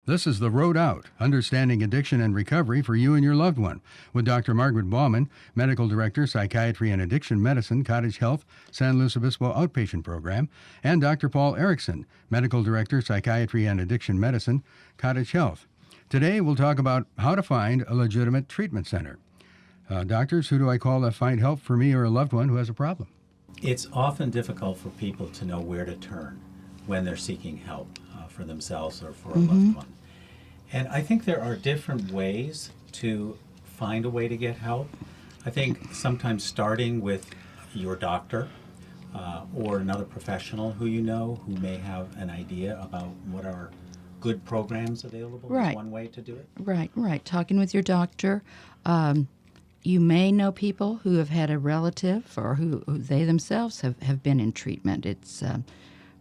This is The Road Out, Understanding Addiction and Recovery for You and Your Loved One, with Dr. Margaret Bauman, Medical Director, Psychiatry and Addiction Medicine, Cottage Health, San Luis Obispo Outpatient Program, and Dr. Paul Erickson, Medical Director, Psychiatry and Addiction Medicine, Cottage Health. Today we'll talk about how to find a legitimate treatment center. Doctors, who do I call to find help for me or a loved one who has a problem? It's often difficult for people to know where to turn when they're seeking help for themselves or for a loved one. And I think there are different ways to find a way to get help. I think sometimes starting with your doctor or another professional who you know who may have an idea about what are good programs available is one way to do it. Right. Talking with your doctor. You may know people who have had a relative or who they themselves have been in treatment. It's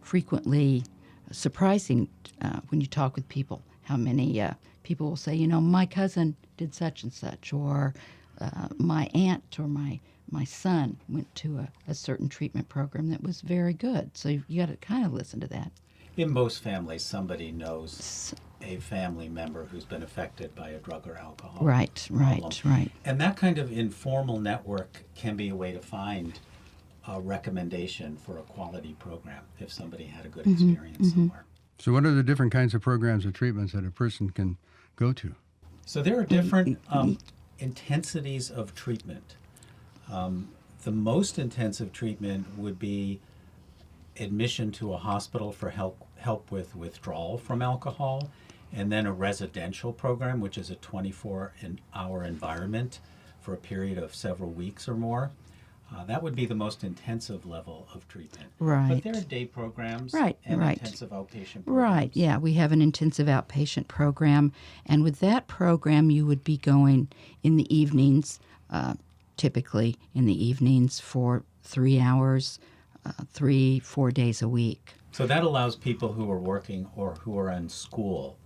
frequently surprising when you talk with people how many people will say, my cousin did such and such, or my aunt or my son went to a certain treatment program that was very good. So you got to kind of listen to that. In most families, somebody knows a family member who's been affected by a drug or alcohol problem. Right. And that kind of informal network can be a way to find a recommendation for a quality program if somebody had a good experience somewhere. So what are the different kinds of programs or treatments that a person can go to? So there are different intensities of treatment. The most intensive treatment would be admission to a hospital for help with withdrawal from alcohol, and then a residential program, which is a 24-hour environment for a period of several weeks or more. That would be the most intensive level of treatment. Right. But there are day programs and intensive outpatient programs. Right, yeah. We have an intensive outpatient program, and with that program you would be going in the evenings, typically in the evenings for 3 hours, 3-4 days a week. So that allows people who are working or who are in school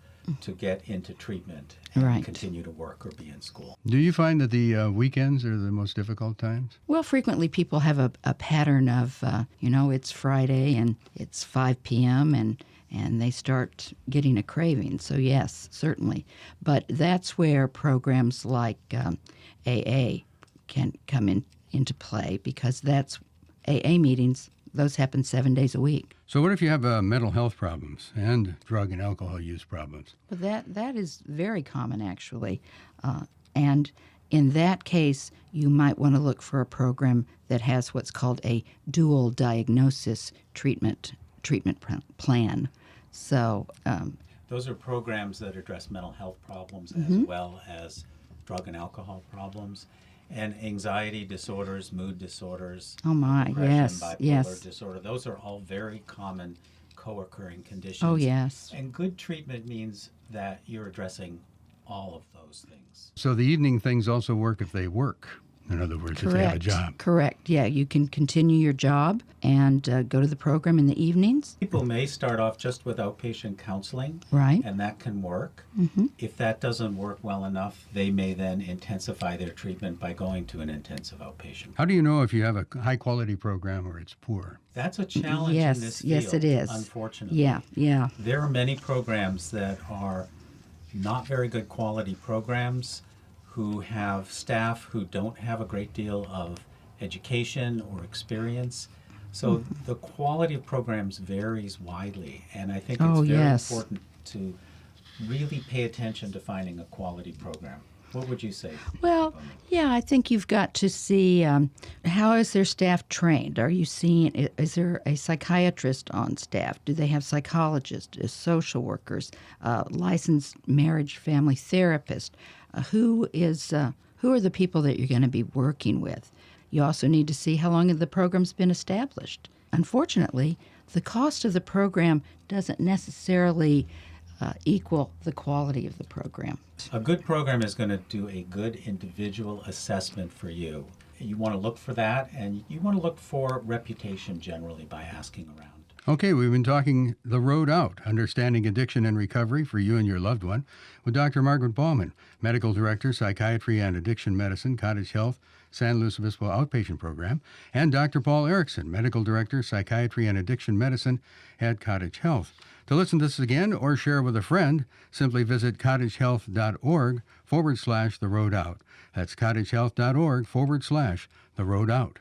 to get into treatment and continue to work or be in school. Do you find that the weekends are the most difficult times? Well, frequently people have a pattern of, it's Friday and it's 5 p.m. and they start getting a craving. So yes, certainly. But that's where programs like AA can come into play, because that's AA meetings. Those happen 7 days a week. So what if you have mental health problems and drug and alcohol use problems? Well, that is very common, actually. And in that case, you might want to look for a program that has what's called a dual diagnosis treatment plan. So those are programs that address mental health problems as well as drug and alcohol problems. And anxiety disorders, mood disorders, depression, bipolar disorder, those are all very common co-occurring conditions. Oh, yes. And good treatment means that you're addressing all of those things. So the evening things also work if they work. In other words, if they have a job. Correct. Yeah, you can continue your job and go to the program in the evenings. People may start off just with outpatient counseling, and that can work. If that doesn't work well enough, they may then intensify their treatment by going to an intensive outpatient. How do you know if you have a high-quality program or it's poor? That's a challenge in this field. Yes, it is. Unfortunately. Yeah. There are many programs that are not very good quality programs, who have staff who don't have a great deal of education or experience. So the quality of programs varies widely, and I think it's very important to really pay attention to finding a quality program. What would you say? Well, yeah, I think you've got to see how is their staff trained? Are you seeing, is there a psychiatrist on staff? Do they have psychologists, social workers, licensed marriage family therapist? Who are the people that you're going to be working with? You also need to see how long the program's been established. Unfortunately, the cost of the program doesn't necessarily equal the quality of the program. A good program is going to do a good individual assessment for you. You want to look for that, and you want to look for reputation generally by asking around. Okay, we've been talking The Road Out, Understanding Addiction and Recovery for You and Your Loved One, with Dr. Margaret Bauman, Medical Director, Psychiatry and Addiction Medicine, Cottage Health, San Luis Obispo Outpatient Program, and Dr. Paul Erickson, Medical Director, Psychiatry and Addiction Medicine at Cottage Health. To listen to this again or share with a friend, simply visit cottagehealth.org/the road out. That's cottagehealth.org/the road out.